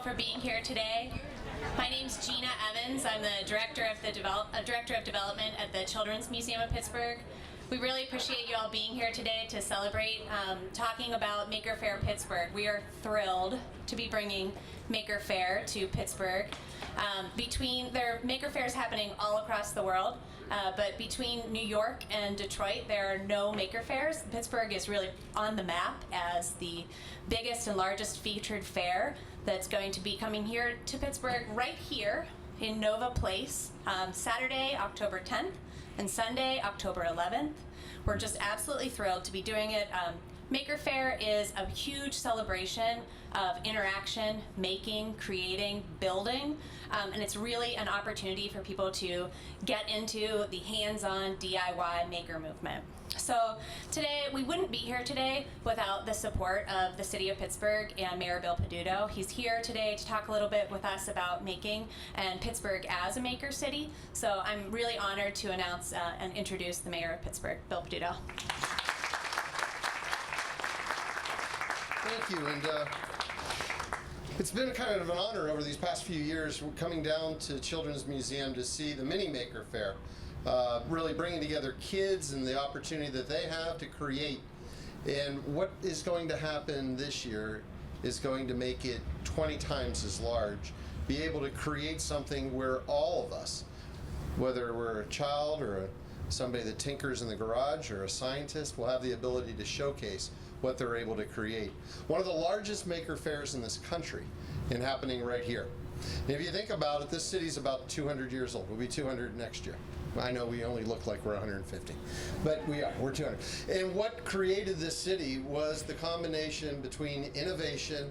for being here today. My name's Gina Evans. I'm the Director of Development at the Children's Museum of Pittsburgh. We really appreciate you all being here today to celebrate talking about Maker Faire Pittsburgh. We are thrilled to be bringing Maker Faire to Pittsburgh. There are Maker Faires happening all across the world, but between New York and Detroit, there are no Maker Faires. Pittsburgh is really on the map as the biggest and largest featured fair that's going to be coming here to Pittsburgh right here in Nova Place, Saturday, October 10th, and Sunday, October 11th. We're just absolutely thrilled to be doing it. Maker Faire is a huge celebration of interaction, making, creating, building, and it's really an opportunity for people to get into the hands-on DIY maker movement. So today, we wouldn't be here today without the support of the City of Pittsburgh and Mayor Bill Peduto. He's here today to talk a little bit with us about making and Pittsburgh as a maker city. So I'm really honored to announce and introduce the Mayor of Pittsburgh, Bill Peduto. Thank you, and it's been kind of an honor over these past few years coming down to Children's Museum to see the mini Maker Faire, really bringing together kids and the opportunity that they have to create. And what is going to happen this year is going to make it 20 times as large, be able to create something where all of us, whether we're a child or somebody that tinkers in the garage or a scientist, will have the ability to showcase what they're able to create. One of the largest maker fairs in this country, and happening right here. And if you think about it, this city's about 200 years old. We'll be 200 next year. I know we only look like we're 150, but we're 200. And what created this city was the combination between innovation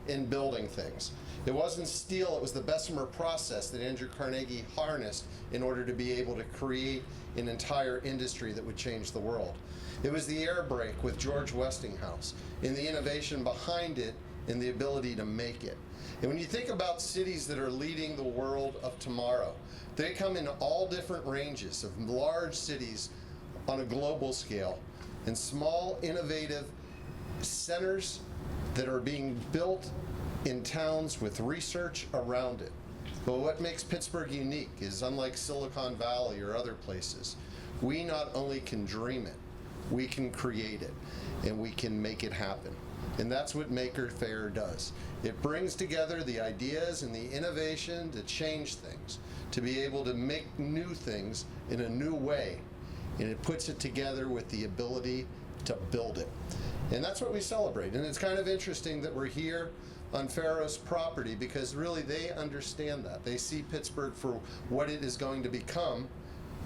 and building things. It wasn't steel, it was the Bessemer process that Andrew Carnegie harnessed in order to be able to create an entire industry that would change the world. It was the air brake with George Westinghouse and the innovation behind it and the ability to make it. And when you think about cities that are leading the world of tomorrow, they come in all different ranges of large cities on a global scale and small, innovative centers that are being built in towns with research around it. But what makes Pittsburgh unique is, unlike Silicon Valley or other places, we not only can dream it, we can create it, and we can make it happen. And that's what Maker Faire does. It brings together the ideas and the innovation to change things, to be able to make new things in a new way, and it puts it together with the ability to build it. And that's what we celebrate. And it's kind of interesting that we're here on Pharaoh's property, because really they understand that. They see Pittsburgh for what it is going to become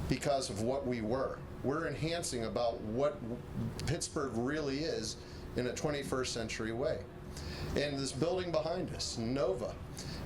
because of what we were. We're enhancing about what Pittsburgh really is in a 21st century way. And this building behind us, Nova,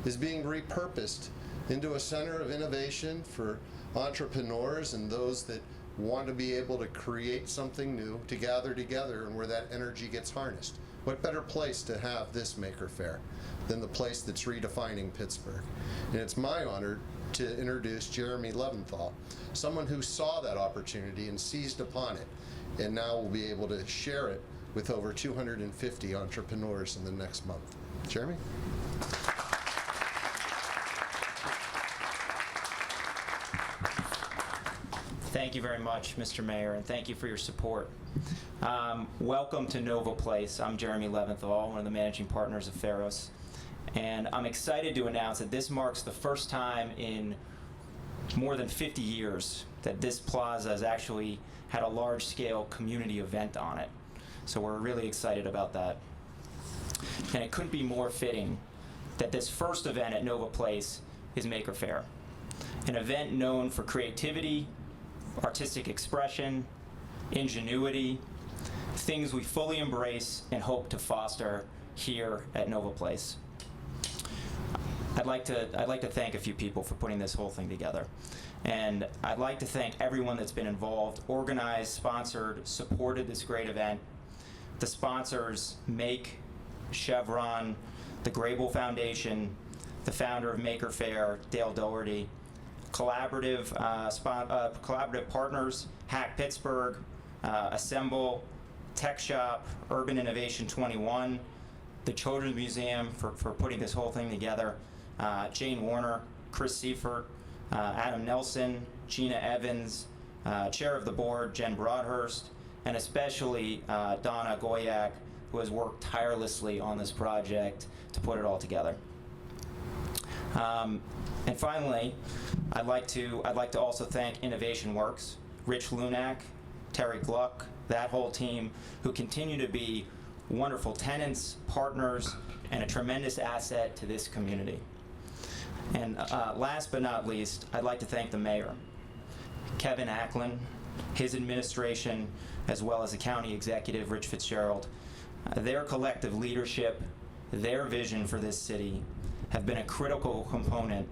is being repurposed into a center of innovation for entrepreneurs and those that want to be able to create something new, to gather together, and where that energy gets harnessed. What better place to have this Maker Faire than the place that's redefining Pittsburgh? And it's my honor to introduce Jeremy Leventhal, someone who saw that opportunity and seized upon it, and now will be able to share it with over 250 entrepreneurs in the next month. Jeremy? Thank you very much, Mr. Mayor, and thank you for your support. Welcome to Nova Place. I'm Jeremy Leventhal, one of the managing partners of Pharos, and I'm excited to announce that this marks the first time in more than 50 years that this plaza has actually had a large-scale community event on it. So we're really excited about that. And it couldn't be more fitting that this first event at Nova Place is Maker Faire, an event known for creativity, artistic expression, ingenuity, things we fully embrace and hope to foster here at Nova Place. I'd like to thank a few people for putting this whole thing together. And I'd like to thank everyone that's been involved, organized, sponsored, supported this great event. The sponsors, Make, Chevron, the Grable Foundation, the founder of Maker Faire, Dale Doherty, collaborative partners, Hack Pittsburgh, Assemble, Tech Shop, Urban Innovation 21, the Children's Museum for putting this whole thing together, Jane Warner, Chris Seifert, Adam Nelson, Gina Evans, Chair of the Board, Jen Broadhurst, and especially Donna Goyak, who has worked tirelessly on this project to put it all together. And finally, I'd like to also thank Innovation Works, Rich Lunak, Terry Gluck, that whole team, who continue to be wonderful tenants, partners, and a tremendous asset to this community. And last but not least, I'd like to thank the mayor, Kevin Acklin, his administration, as well as the county executive, Rich Fitzgerald. Their collective leadership, their vision for this city have been a critical component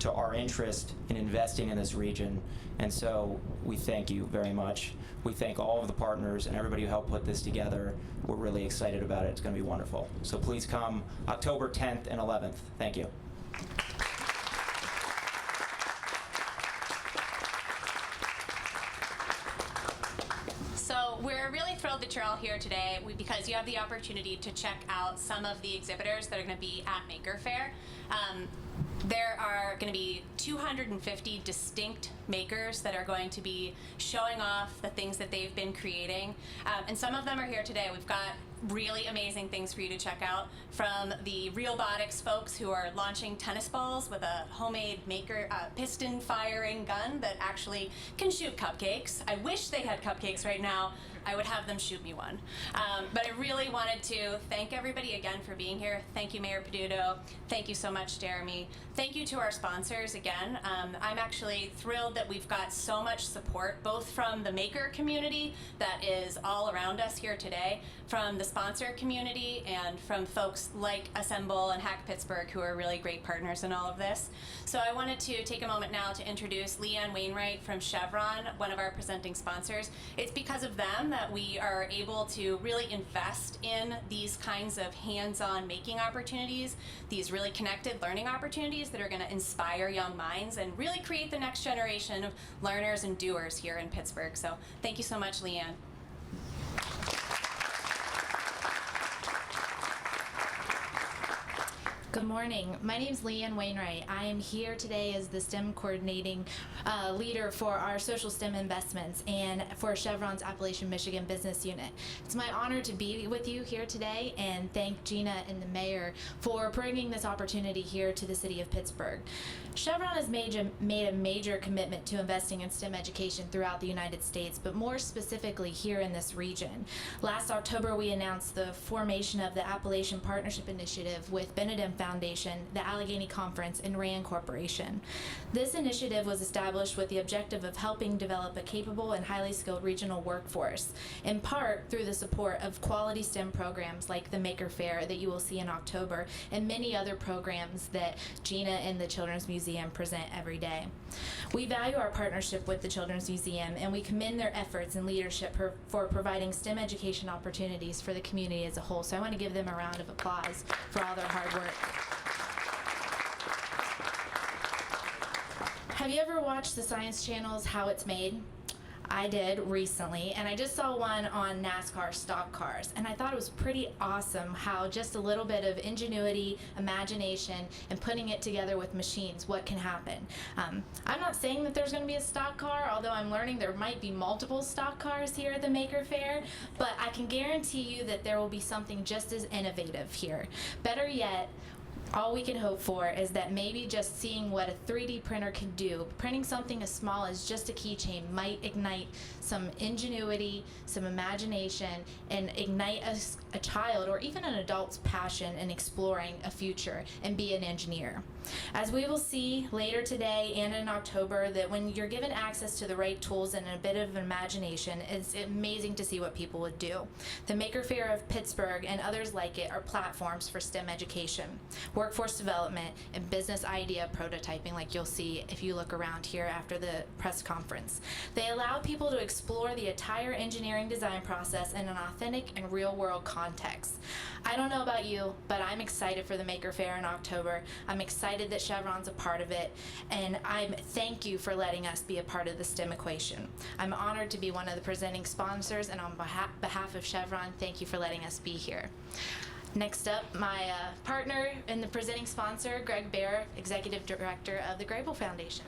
to our interest in investing in this region. And so we thank you very much. We thank all of the partners and everybody who helped put this together. We're really excited about it. It's going to be wonderful. So please come October 10th and 11th. Thank you. So we're really thrilled that you're all here today because you have the opportunity to check out some of the exhibitors that are going to be at Maker Faire. There are going to be 250 distinct makers that are going to be showing off the things that they've been creating. And some of them are here today. We've got really amazing things for you to check out, from the Realbotics folks who are launching tennis balls with a homemade maker piston firing gun that actually can shoot cupcakes. I wish they had cupcakes right now. I would have them shoot me one. But I really wanted to thank everybody again for being here. Thank you, Mayor Peduto. Thank you so much, Jeremy. Thank you to our sponsors again. I'm actually thrilled that we've got so much support, both from the maker community that is all around us here today, from the sponsor community, and from folks like Assemble and Hack Pittsburgh, who are really great partners in all of this. So I wanted to take a moment now to introduce Leanne Wainwright from Chevron, one of our presenting sponsors. It's because of them that we are able to really invest in these kinds of hands-on making opportunities, these really connected learning opportunities that are going to inspire young minds and really create the next generation of learners and doers here in Pittsburgh. So thank you so much, Leanne. Good morning. My name is Leanne Wainwright. I am here today as the STEM coordinating leader for our social STEM investments and for Chevron's Appalachian Michigan business unit. It's my honor to be with you here today and thank Gina and the mayor for bringing this opportunity here to the city of Pittsburgh. Chevron has made a major commitment to investing in STEM education throughout the United States, but more specifically here in this region. Last October, we announced the formation of the Appalachian Partnership Initiative with Benedum Foundation, the Allegheny Conference, and RAND Corporation. This initiative was established with the objective of helping develop a capable and highly skilled regional workforce, in part through the support of quality STEM programs like the Maker Faire that you will see in October, and many other programs that Gina and the Children's Museum present every day. We value our partnership with the Children's Museum, and we commend their efforts and leadership for providing STEM education opportunities for the community as a whole. So I want to give them a round of applause for all their hard work. Have you ever watched the Science Channel's How It's Made? I did recently, and I just saw one on NASCAR stock cars, and I thought it was pretty awesome how just a little bit of ingenuity, imagination, and putting it together with machines, what can happen. I'm not saying that there's going to be a stock car, although I'm learning there might be multiple stock cars here at the Maker Faire, but I can guarantee you that there will be something just as innovative here. Better yet, all we can hope for is that maybe just seeing what a 3D printer can do, printing something as small as just a keychain, might ignite some ingenuity, some imagination, and ignite a child or even an adult's passion in exploring a future and be an engineer. As we will see later today and in October, that when you're given access to the right tools and a bit of imagination, it's amazing to see what people would do. The Maker Faire of Pittsburgh and others like it are platforms for STEM education, workforce development, and business idea prototyping, like you'll see if you look around here after the press conference. They allow people to explore the entire engineering design process in an authentic and real-world context. I don't know about you, but I'm excited for the Maker Faire in October. I'm excited that Chevron's a part of it, and I thank you for letting us be a part of the STEM equation. I'm honored to be one of the presenting sponsors, and on behalf of Chevron, thank you for letting us be here. Next up, my partner and the presenting sponsor, Greg Bear, Executive Director of the Grable Foundation.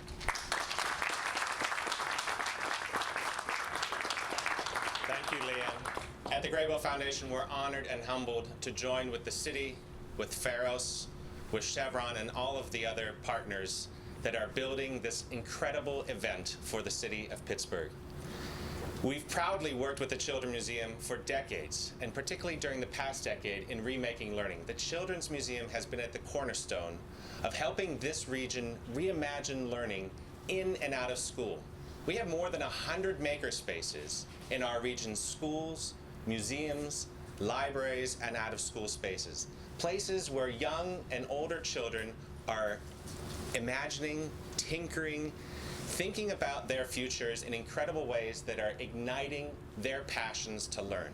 Thank you, Leanne. At the Grable Foundation, we're honored and humbled to join with the city, with Faire, with Chevron, and all of the other partners that are building this incredible event for the city of Pittsburgh. We've proudly worked with the Children's Museum for decades, and particularly during the past decade in remaking learning. The Children's Museum has been at the cornerstone of helping this region reimagine learning in and out of school. We have more than 100 maker spaces in our region's schools, museums, libraries, and out-of-school spaces. Places where young and older children are imagining, tinkering, thinking about their futures in incredible ways that are igniting their passions to learn,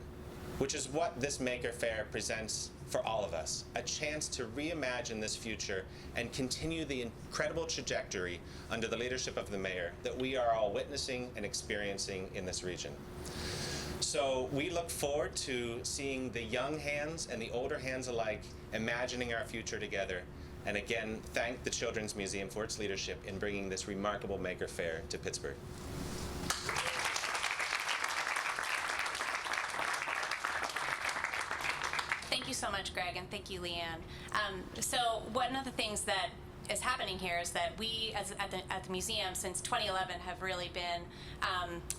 which is what this Maker Faire presents for all of us, a chance to reimagine this future and continue the incredible trajectory under the leadership of the mayor that we are all witnessing and experiencing in this region. So we look forward to seeing the young hands and the older hands alike imagining our future together. And again, thank the Children's Museum for its leadership in bringing this remarkable Maker Faire to Pittsburgh. Thank you so much, Greg, and thank you, Leanne. So one of the things that is happening here is that we, at the museum, since 2011, have really been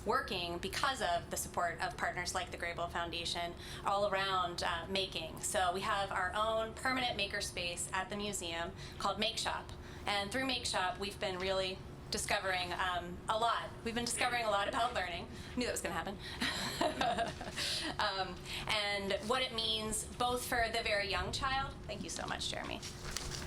working because of the support of partners like the Grable Foundation all around making. So we have our own permanent maker space at the museum called Make Shop, and through Make Shop, we've been really discovering a lot. We've been discovering a lot about learning. I knew that was going to happen. And what it means both for the very young child, thank you so much, Jeremy,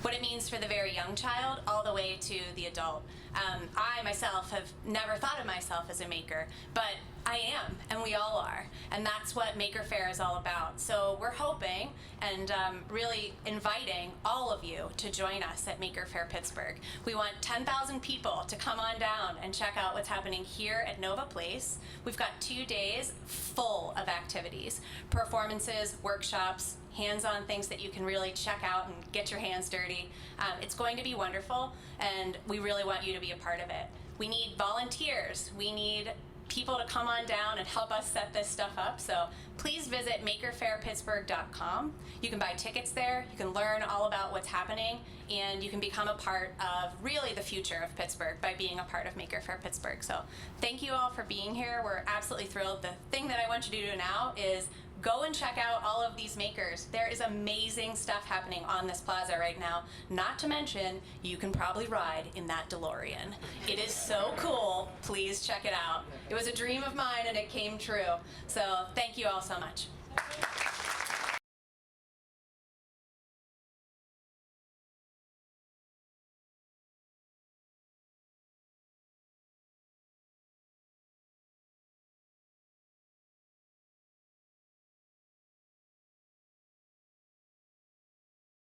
what it means for the very young child all the way to the adult. I myself have never thought of myself as a maker, but I am, and we all are, and that's what Maker Faire is all about. So we're hoping and really inviting all of you to join us at Maker Faire Pittsburgh. We want 10,000 people to come on down and check out what's happening here at Nova Place. We've got 2 days full of activities, performances, workshops, hands-on things that you can really check out and get your hands dirty. It's going to be wonderful, and we really want you to be a part of it. We need volunteers. We need people to come on down and help us set this stuff up. So please visit makerfairpittsburgh.com. You can buy tickets there. You can learn all about what's happening, and you can become a part of really the future of Pittsburgh by being a part of Maker Faire Pittsburgh. So thank you all for being here. We're absolutely thrilled. The thing that I want you to do now is go and check out all of these makers. There is amazing stuff happening on this plaza right now. Not to mention, you can probably ride in that DeLorean. It is so cool. Please check it out. It was a dream of mine and it came true. So thank you all so much.